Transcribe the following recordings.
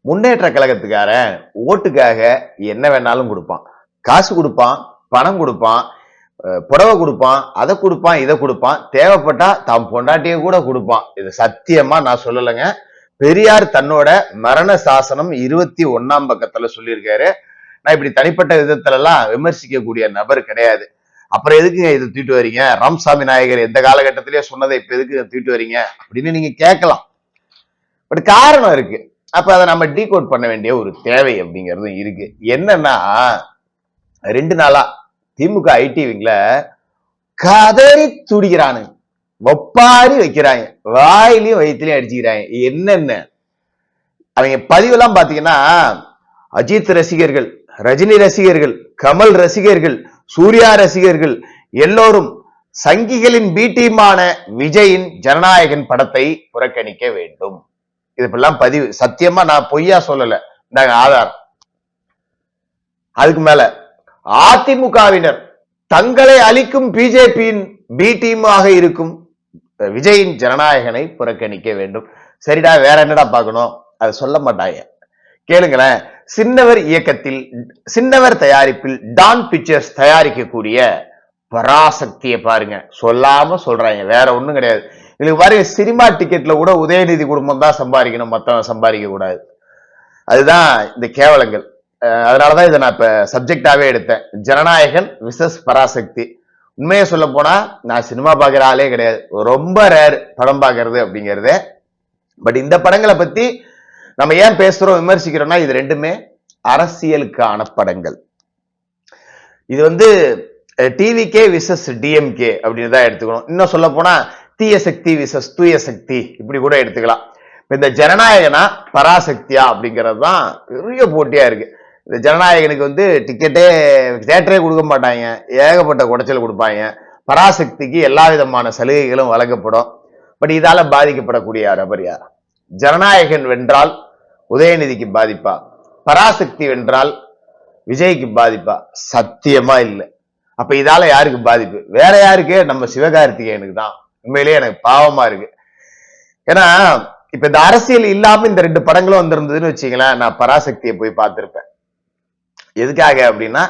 முன்னேற்ற கழகத்துக்காரன் ஓட்டுக்காக என்ன வேணாலும் கொடுப்பான். காசு கொடுப்பான், பணம் கொடுப்பான், புடவை கொடுப்பான், அதை கொடுப்பான், இதை கொடுப்பான், தேவைப்பட்டா தாம் பொண்டாட்டிய கூட கொடுப்பான். இது சத்தியமா நான் சொல்லலைங்க. பெரியார் தன்னோட மரண சாசனம் 21ஆம் பக்கத்துல சொல்லியிருக்காரு. நான் இப்படி தனிப்பட்ட விதத்துல எல்லாம் விமர்சிக்கக்கூடிய நபர் கிடையாது. அப்புறம் எதுக்குங்க இதை தூக்கிட்டு வரீங்க? ராமசாமி நாயகர் எந்த காலகட்டத்திலேயே சொன்னதை இப்ப எதுக்கு தூக்கிட்டு வரீங்க அப்படின்னு நீங்க கேட்கலாம். பட் காரணம் இருக்கு. அப்ப அதை நம்ம டீகோட் பண்ண வேண்டிய ஒரு தேவை அப்படிங்கிறதும் இருக்கு. என்னன்னா 2 நாளா திமுக ஐடி விங்ல கதறி துடிக்கிறானு, ஒப்பாரி வைக்கிறாங்க, வாயிலையும் வயிற்றுலையும் அடிச்சுக்கிறாங்க. என்னென்ன அவங்க பதிவெல்லாம் பாத்தீங்கன்னா, அஜித் ரசிகர்கள், ரஜினி ரசிகர்கள், கமல் ரசிகர்கள், சூர்யா ரசிகர்கள் எல்லோரும் சங்கிகளின் பி டீமான விஜயின் ஜனநாயகன் படத்தை புறக்கணிக்க வேண்டும். இதெல்லாம் பதிவு. சத்தியமா நான் பொய்யா சொல்லல, நாங்க ஆதாரம். அதுக்கு மேல அதிமுகவினர் தங்களை அளிக்கும் பிஜேபியின் பி டீமாக இருக்கும் விஜயின் ஜனநாயகனை புறக்கணிக்க வேண்டும். சரிடா, வேற என்னடா பார்க்கணும்? அதை சொல்ல மாட்டாங்க. கேளுங்களேன். சின்னவர் இயக்கத்தில், சின்னவர் தயாரிப்பில் டான் பிக்சர்ஸ் தயாரிக்கக்கூடிய பராசக்தியை பாருங்க. சொல்லாம சொல்றாங்க, வேற ஒண்ணும் கிடையாது. இதுக்கு பாருங்க, சினிமா டிக்கெட்ல கூட உதயநிதி குடும்பம் தான் சம்பாதிக்கணும், மத்தவன் சம்பாதிக்க கூடாது. அதுதான் இந்த கேவலங்கள். அதனாலதான் இதை நான் இப்ப சப்ஜெக்டாவே எடுத்தேன். ஜனநாயகன் விசஸ் பராசக்தி. உண்மையை சொல்ல போனா நான் சினிமா பாக்குற ஆளே கிடையாது, ரொம்ப ரேர் படம் பாக்குறது அப்படிங்கிறது. பட் இந்த படங்களை பத்தி நம்ம ஏன் பேசுறோம், விமர்சிக்கிறோம்னா இது ரெண்டுமே அரசியலுக்கான படங்கள். இது டிவிகே விசஸ் டிஎம்கே அப்படின்னு தான் எடுத்துக்கணும். இன்னும் சொல்ல போனா தீய சக்தி விசஸ் தூய சக்தி இப்படி கூட எடுத்துக்கலாம். இந்த ஜனநாயகனா பராசக்தியா அப்படிங்கிறது தான் பெரிய போட்டியா இருக்கு. இந்த ஜனநாயகனுக்கு டிக்கெட்டே, தியேட்டரே கொடுக்க மாட்டாங்க, ஏகப்பட்ட குடைச்சல் கொடுப்பாங்க. பராசக்திக்கு எல்லா விதமான சலுகைகளும் வழங்கப்படும். பட் இதால பாதிக்கப்படக்கூடிய நபர் யார்? ஜனநாயகன் வென்றால் உதயநிதிக்கு பாதிப்பா? பராசக்தி வென்றால் விஜய்க்கு பாதிப்பா? சத்தியமா இல்லை. அப்ப இதால யாருக்கு பாதிப்பு? வேற யாருக்கு? நம்ம சிவகார்த்திகேயனுக்கு தான். உண்மையிலேயே எனக்கு பாவமா இருக்கு. ஏன்னா இப்ப இந்த அரசியல் இல்லாம இந்த 2 படங்களும் வந்திருந்ததுன்னு வச்சுங்களேன், நான் பராசக்தியை போய் பார்த்திருப்பேன். எதுக்காக அப்படின்னா,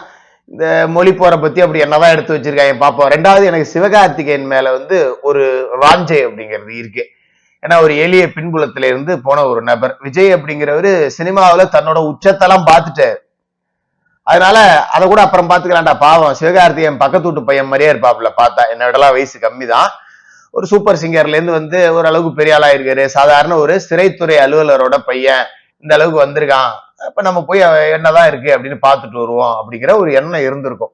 இந்த மொழி போரை பத்தி அப்படி என்னதான் எடுத்து வச்சிருக்காங்க பாப்போம். 2வது எனக்கு சிவகார்த்திகேயன் மேல ஒரு வாஞ்சை அப்படிங்கிறது இருக்கு. ஏன்னா ஒரு எளிய பின்புலத்தில இருந்து போன ஒரு நபர். விஜய் அப்படிங்கிறவரு சினிமாவில தன்னோட உச்சத்தெல்லாம் பார்த்துட்டாரு. அதனால அதை கூட அப்புறம் பாத்துக்கலாம்டா, பாவம் சிவகார்த்திகேயன் பக்கத்து வீட்டு பையன் மாதிரியே இருப்பாப்புல பார்த்தா. என்னோடலாம் வயசு கம்மி தான். ஒரு சூப்பர் சிங்கர்ல இருந்து ஓரளவுக்கு பெரிய ஆளா இருக்காரு. சாதாரண ஒரு சிறைத்துறை அலுவலரோட பையன் இந்த அளவுக்கு வந்திருக்கான். அப்ப நம்ம போய் என்னதான் இருக்கு அப்படின்னு பார்த்துட்டு வருவோம் அப்படிங்கிற ஒரு எண்ணம் இருந்திருக்கும்.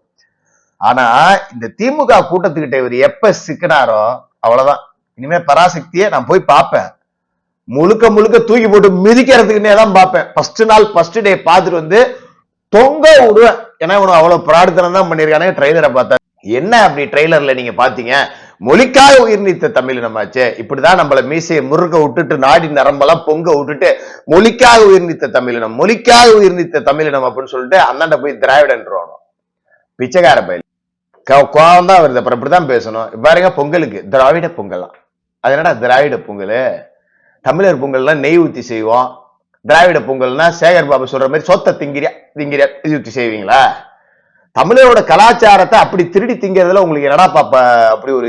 ஆனா இந்த திமுக கூட்டத்துக்கிட்ட இவர் எப்ப சிக்கினாரோ அவ்வளவுதான். இனிமே பராசக்தியை நான் போய் பார்ப்பேன், முழுக்க முழுக்க தூக்கி போட்டு மிதிக்கிறதுக்குன்னே தான் பார்ப்பேன். ஃபர்ஸ்ட் டே பார்த்துட்டு தொங்க விடுவேன். ஏன்னா இவனு அவ்வளவு பிரார்த்தனை தான் பண்ணிருக்கானே. ட்ரெய்லரை பார்த்தா என்ன அப்படி ட்ரெய்லர்ல நீங்க பாத்தீங்க? மொழிக்காக உயிர் நீத்த தமிழினமாச்சே. இப்படிதான் நம்மள மீசையை முருக விட்டுட்டு நாடி நரம்பெல்லாம் பொங்க விட்டுட்டு மொழிக்காக உயிர் நீத்த தமிழினம், மொழிக்காக உயிர் நீத்த தமிழினம் அப்படின்னு சொல்லிட்டு அண்ணாண்ட போய் திராவிடன்றோம். பிச்சைக்கார பயில கோவம் தான் வருது. அப்புறம் இப்படிதான் பேசணும். பாருங்க, பொங்கலுக்கு திராவிட பொங்கலாம். அது என்னடா திராவிட பொங்கல்? தமிழர் பொங்கல்லாம் நெய் ஊத்தி செய்வோம். திராவிட பொங்கல்னா சேகர் பாபு சொல்ற மாதிரி சொத்த திங்கிறியா இது ஊத்தி செய்வீங்களா? தமிழரோட கலாச்சாரத்தை அப்படி திருடி திங்கிறதுல உங்களுக்கு என்னடா பாப்பா அப்படி ஒரு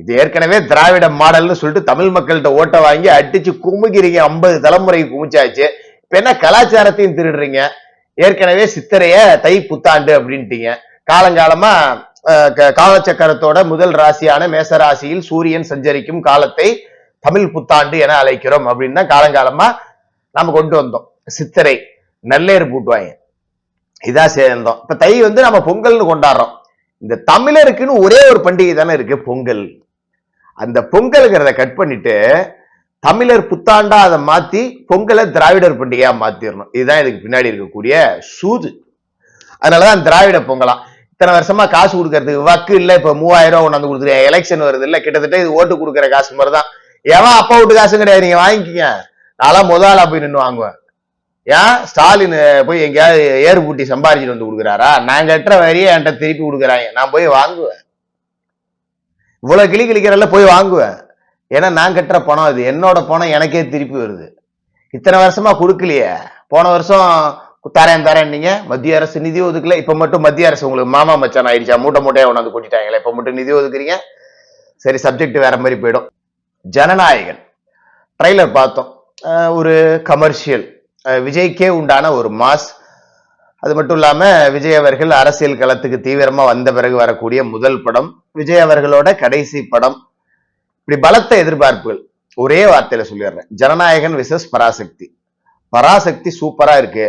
இது ஏற்கனவே திராவிட மாடல்னு சொல்லிட்டு தமிழ் மக்கள்கிட்ட ஓட்ட வாங்கி அடிச்சு குமுகிறீங்க. 50 தலைமுறைக்கு குமிச்சாச்சு. இப்ப என்ன கலாச்சாரத்தையும் திருடுறீங்க? ஏற்கனவே சித்திரைய தை புத்தாண்டு அப்படின்ட்டீங்க. காலங்காலமா காலச்சக்கரத்தோட முதல் ராசியான மேச ராசியில் சூரியன் சஞ்சரிக்கும் காலத்தை தமிழ் புத்தாண்டு என அழைக்கிறோம் அப்படின்னு காலங்காலமா நாம கொண்டு வந்தோம். சித்திரை நல்லேறு பூட்டுவாங்க, இதான் சேர்ந்தோம். இப்ப தை நம்ம பொங்கல்னு கொண்டாடுறோம். இந்த தமிழருக்குன்னு ஒரே ஒரு பண்டிகை தானே இருக்கு, பொங்கல். அந்த பொங்கலுங்கிறத கட் பண்ணிட்டு தமிழர் புத்தாண்டா அதை மாத்தி பொங்கலை திராவிடர் பண்டிகையா மாத்திரணும். இதுதான் இதுக்கு பின்னாடி இருக்கக்கூடிய சூது. அதனாலதான் திராவிட பொங்கலாம். இத்தனை வருஷமா காசு கொடுக்கறதுக்கு வக்கு இல்ல. இப்ப 3000 ரூபாய் கொண்டாந்து கொடுத்துருக்கேன். எலெக்ஷன் வருது இல்ல, கிட்டத்தட்ட இது ஓட்டு கொடுக்குற காசு மாதிரிதான். எவன் அப்பா வீட்டு காசு கிடையாது, நீங்க வாங்கிக்கீங்க. நான்லாம் முதலா போய் நின்று வாங்குவேன். ஏன் ஸ்டாலின் போய் எங்கேயாவது ஏறு பூட்டி சம்பாரிச்சுட்டு வந்து கொடுக்குறாரா? நான் கட்டுற வரியே என்கிட்ட திருப்பி கொடுக்குறாங்க, நான் போய் வாங்குவேன். இவ்வளவு கிளிக்கிறல்ல போய் வாங்குவேன். ஏன்னா நான் கட்டுற பணம், அது என்னோட பணம், எனக்கே திருப்பி வருது. இத்தனை வருஷமா கொடுக்கலையே. போன வருஷம் தரேன் நீங்க மத்திய அரசு நிதி ஒதுக்கல. இப்ப மட்டும் மத்திய அரசு உங்களுக்கு மாமா மச்சான் ஆயிடுச்சா? மூட்டையா கொண்டாந்து கூட்டிட்டாங்களே, இப்ப மட்டும் நிதி ஒதுக்குறீங்க. சரி, சப்ஜெக்ட் வேற மாதிரி போயிடும். ஜனநாயகன் ட்ரைலர் பார்த்தோம். ஒரு கமர்ஷியல், விஜய்க்கே உண்டான ஒரு மாஸ். அது மட்டும் இல்லாம விஜய் அவர்கள் அரசியல் களத்துக்கு தீவிரமா வந்த பிறகு வரக்கூடிய முதல் படம், விஜய் அவர்களோட கடைசி படம். இப்படி பலத்த எதிர்பார்ப்புகள். ஒரே வார்த்தையில சொல்லிடுறேன், ஜனநாயகன் விசஸ் பராசக்தி. பராசக்தி சூப்பரா இருக்கு,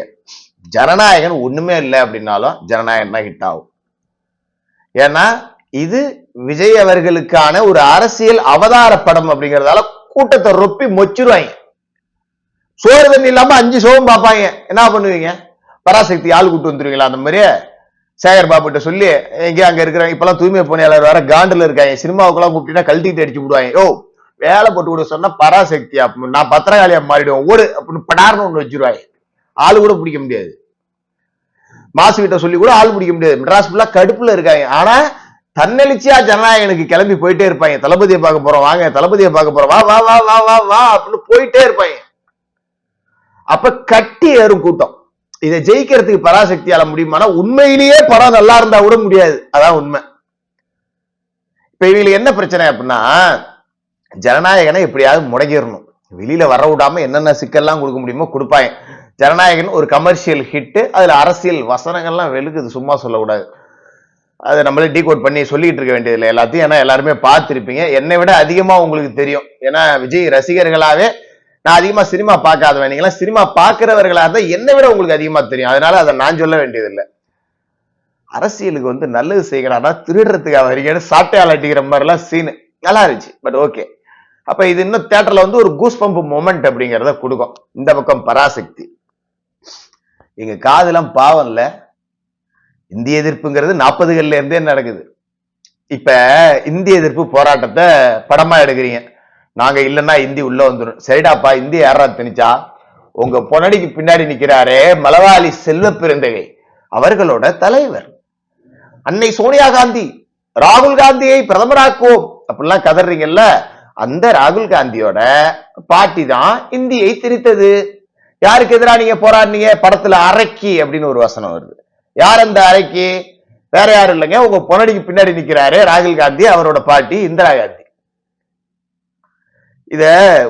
ஜனநாயகன் ஒண்ணுமே இல்லை அப்படின்னாலும் ஜனநாயகன் தான் ஹிட் ஆகும். ஏன்னா இது விஜய் அவர்களுக்கான ஒரு அரசியல் அவதார படம் அப்படிங்கறதால கூட்டத்தை ரொப்பி மொச்சிருவாங்க. சோறு தண்ணி இல்லாம 5 ஷோவும் பார்ப்பாங்க. என்ன பண்ணுவீங்க? பராசக்தி ஆள் கூட்டு வந்துருவீங்களா? அந்த மாதிரி சேகர் பாபு கிட்ட சொல்லி, எங்க அங்க இருக்கிறாங்க இப்பெல்லாம் தூய்மை பணியாளர் வேற காண்டுல இருக்காங்க, சினிமாவுக்குலாம் கூப்பிட்டா கழட்டிட்டு அடிச்சு விடுவாங்க. ஓ, வேலை போட்டு விட சொன்னா பராசக்தி நான் பத்திரகாளியா மாறிடுவேன் ஓடு அப்படின்னு படார்னு ஒண்ணு வச்சிருவாங்க. ஆளு கூட பிடிக்க முடியாது. மாசு கிட்ட சொல்லி கூட ஆள் பிடிக்க முடியாது. மெட்ராஸ் ஃபுல்லா கடுப்புல இருக்காங்க. ஆனா தன்னெழுச்சியா ஜனநாயகனுக்கு கிளம்பி போயிட்டே இருப்பாங்க. தளபதியை பார்க்க போறோம் வாங்க, தளபதியை பார்க்க போறோம் வா வா வா வா வா வா அப்படின்னு போயிட்டே இருப்பாங்க. அப்ப கட்டி ஏறும் கூட்டம். இதை ஜெயிக்கிறதுக்கு பராசக்தியால முடியுமானா உண்மையிலேயே படம் நல்லா இருந்தா கூட முடியாது. அதான் உண்மை. இப்ப இவங்களுக்கு என்ன பிரச்சனை அப்படின்னா, ஜனநாயகனை எப்படியாவது முடங்கிடணும், வெளியில வர விடாம என்னென்ன சிக்கல்லாம் கொடுக்க முடியுமோ கொடுப்பாங்க. ஜனநாயகன் ஒரு கமர்ஷியல் ஹிட், அதுல அரசியல் வசனங்கள்லாம் வெளுக்குது, சும்மா சொல்லக்கூடாது. அதை நம்மளே டீகோட் பண்ணி சொல்லிட்டு இருக்க வேண்டியதில்லை எல்லாத்தையும். ஏன்னா எல்லாருமே பார்த்திருப்பீங்க, என்னை விட அதிகமா உங்களுக்கு தெரியும். ஏன்னா விஜய் ரசிகர்களாவே நான் அதிகமா சினிமா பார்க்காதவன், நீங்களாம் சினிமா பார்க்கிறவர்களா இருந்தா என்னை விட உங்களுக்கு அதிகமா தெரியும். அதனால அதை நான் சொல்ல வேண்டியதில்லை. அரசியலுக்கு வந்து நல்லது செய்யறானா திருடுறதுக்காக வரீங்கன்னு சாட்டையால் அடிக்கிற மாதிரி எல்லாம் சீனு நல்லா இருந்துச்சு. பட் ஓகே, அப்ப இது இன்னும் தியேட்டர்ல வந்து ஒரு கூஸ் பம்ப் மொமெண்ட் அப்படிங்கறத கொடுக்கும். இந்த பக்கம் பராசக்தி, எங்க காதெல்லாம் பாவம் இல்ல, இந்திய எதிர்ப்புங்கிறது 40கள்ல இருந்தே நடக்குது. இப்ப இந்திய எதிர்ப்பு போராட்டத்தை படமா எடுக்கிறீங்க, நாங்க இல்லைன்னா இந்தி உள்ள வந்துடும். சரிடாப்பா, இந்திய யாரா திணிச்சா? உங்க பொன்னடிக்கு பின்னாடி நிக்கிறாரே மலவாளி செல்வ பெருந்தகை, அவர்களோட தலைவர் அன்னை சோனியா காந்தி, ராகுல் காந்தியை பிரதமராக்குவோம் அப்படிலாம் கதறீங்கல்ல, அந்த ராகுல் காந்தியோட பாட்டி தான் இந்தியை திணித்தது. யாருக்கு எதிராக நீங்க போராடினீங்க? படத்துல அரக்கி அப்படின்னு ஒரு வசனம் வருது. யார் அந்த அரக்கி? வேற யாரும் இல்லைங்க, உங்க பொன்னடிக்கு பின்னாடி நிக்கிறாரு ராகுல் காந்தி, அவரோட பாட்டி இந்திரா காந்தி. இத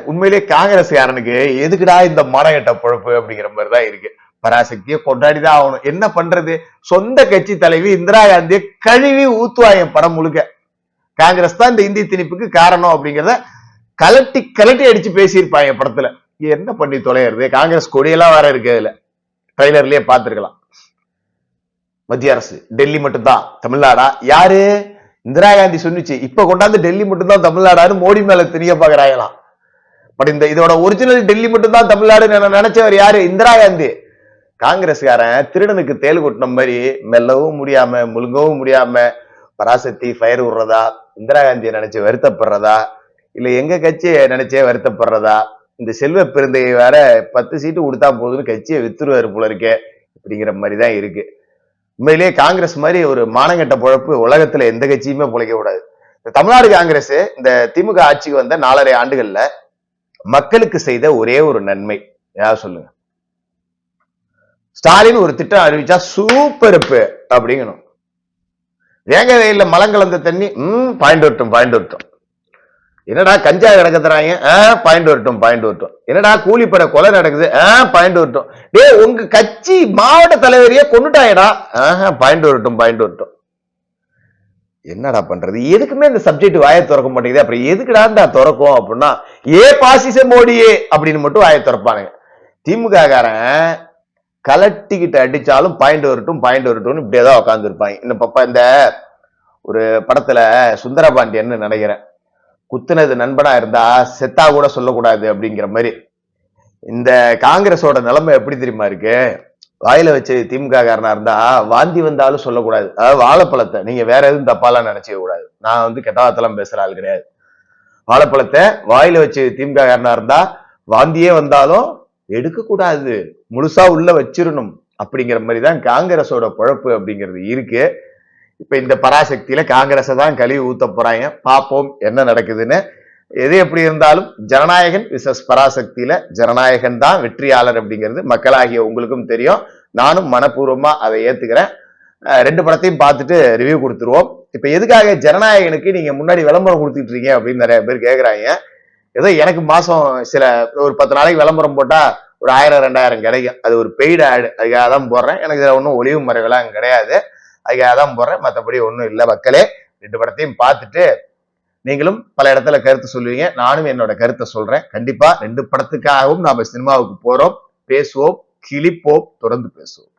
உண்மையிலே காங்கிரஸ்காரனுக்கு எதுக்குடா இந்த மானகட்ட பொழப்பு அப்படிங்கிற மாதிரிதான் இருக்கு. பராசக்தியை கொண்டாடிதான் ஆகணும், என்ன பண்றது? சொந்த கட்சி தலைவி இந்திரா காந்தியை கழுவி ஊத்துவாங்க படம் முழுக்க. காங்கிரஸ் தான் இந்த இந்தி திணிப்புக்கு காரணம் அப்படிங்கிறத கலட்டி கலட்டி அடிச்சு பேசியிருப்பாங்க படத்துல. என்ன பண்ணி தொலைகிறது? காங்கிரஸ் கொடியெல்லாம் வேற இருக்கு, அதுல ட்ரைலர்லயே பார்த்திருக்கலாம். மத்திய அரசு டெல்லி மட்டும்தான் தமிழ்நாடா? யாரு? இந்திரா காந்தி சொன்னிச்சு, இப்ப கொண்டாந்து டெல்லி மட்டும்தான் தமிழ்நாடான்னு மோடி மேல தெரிய பாக்குறாங்களாம். பட் இந்த இதோட ஒரிஜினல் டெல்லி மட்டும்தான் தமிழ்நாடுன்னு நினைச்சவர் யாரு? இந்திரா காந்தி. காங்கிரஸ்காரன் திருடனுக்கு தேல் கொட்டின மாதிரி மெல்லவும் முடியாம முழுங்கவும் முடியாம பராசக்தி ஃபயர் விடுறதா, இந்திரா காந்தியை நினைச்சு வருத்தப்படுறதா, இல்ல எங்க கட்சியை நினைச்சே வருத்தப்படுறதா? இந்த செல்வ பெருந்தையை வேற 10 சீட்டு கொடுத்தா போதுன்னு கட்சியை வித்துருவாரு போல இருக்கே அப்படிங்கிற மாதிரிதான் இருக்கு. உண்மையிலேயே காங்கிரஸ் மாதிரி ஒரு மானங்கட்ட பொழப்பு உலகத்துல எந்த கட்சியுமே பொழைக்க கூடாது. தமிழ்நாடு காங்கிரஸ் இந்த திமுக ஆட்சிக்கு வந்த 4.5 ஆண்டுகள்ல மக்களுக்கு செய்த ஒரே ஒரு நன்மை யார் சொல்லுங்க? ஸ்டாலின் ஒரு திட்டம் அறிவிச்சா சூப்பர் அப்படிங்கணும். வேங்க வெயில்ல மலங்கலந்த தண்ணி பாயிண்ட் வரட்டும். என்னடா கஞ்சா கிடக்குறாங்க, பாயிண்ட் வரட்டும். என்னடா கூலிப்பட கொலை நடக்குது, பாயிண்ட் வரட்டும். டே, உங்க கட்சி மாவட்ட தலைவரையே கொண்டுட்டாயடா, பாயிண்ட் வரட்டும். என்னடா பண்றது? எதுக்குமே இந்த சப்ஜெக்ட் வாயை திறக்க மாட்டேங்குது. அப்புறம் எதுக்குடா திறக்கும் அப்படின்னா, பாசிச மோடியே அப்படின்னு மட்டும் வாயை திறப்பானுங்க. திமுக காரன் கலட்டிக்கிட்டு அடிச்சாலும் பாயிண்ட் வரட்டும் இப்படியேதான் உட்கார்ந்து இருப்பாங்க. இந்த ஒரு படத்துல சுந்தரபாண்டியன்னு நினைக்கிறேன், குத்துனது நண்பனா இருந்தா செத்தா கூட சொல்லக்கூடாது அப்படிங்கிற மாதிரி. இந்த காங்கிரஸோட நிலைமை எப்படி தெரியுமா இருக்கு? வாயில வச்சு திமுக காரனா இருந்தா வாந்தி வந்தாலும் சொல்லக்கூடாது. அதாவது வாழைப்பழத்தை நீங்க வேற எதுவும் தப்பாலாம் நினைச்சிக்க கூடாது. நான் வந்து கெட்டவாத்தெல்லாம் பேசுற ஆள் கிடையாது. வாழைப்பழத்தை வாயில வச்சு திமுக காரனா இருந்தா வாந்தியே வந்தாலும் எடுக்க கூடாது, முழுசா உள்ள வச்சிடணும் அப்படிங்கிற மாதிரிதான் காங்கிரஸோட பொழப்பு அப்படிங்கிறது இருக்கு. இப்ப இந்த பராசக்தியில காங்கிரஸை தான் கழுவி ஊத்த போறாங்க. பார்ப்போம் என்ன நடக்குதுன்னு. எது எப்படி இருந்தாலும் ஜனநாயகன் விசஸ் பராசக்தியில ஜனநாயகன் தான் வெற்றியாளர் அப்படிங்கிறது மக்களாகிய உங்களுக்கும் தெரியும். நானும் மனப்பூர்வமா அதை ஏத்துக்கிறேன். ரெண்டு படத்தையும் பார்த்துட்டு ரிவ்யூ கொடுத்துருவோம். இப்ப எதுக்காக ஜனநாயகனுக்கு நீங்க முன்னாடி விளம்பரம் கொடுத்துட்டு இருக்கீங்க அப்படின்னு நிறைய பேர் கேக்குறாங்க. ஏதோ எனக்கு மாசம் சில ஒரு 10 நாளைக்கு விளம்பரம் போட்டா ஒரு 1000-2000 கிடைக்கும். அது ஒரு பெய்டு ஆடு, அதுக்காக தான் போடுறேன். எனக்கு இதுல ஒன்றும் ஒளிவு மறைவெல்லாம் கிடையாது, அதுக்காக தான் போடுறேன். மற்றபடி ஒன்றும் இல்லை. மக்களே, ரெண்டு படத்தையும் பார்த்துட்டு நீங்களும் பல இடத்துல கருத்து சொல்லுவீங்க, நானும் என்னோட கருத்தை சொல்றேன். கண்டிப்பா ரெண்டு படத்துக்காகவும் நாம சினிமாவுக்கு போறோம், பேசுவோம், கிழிப்போம், தொடர்ந்து பேசுவோம்.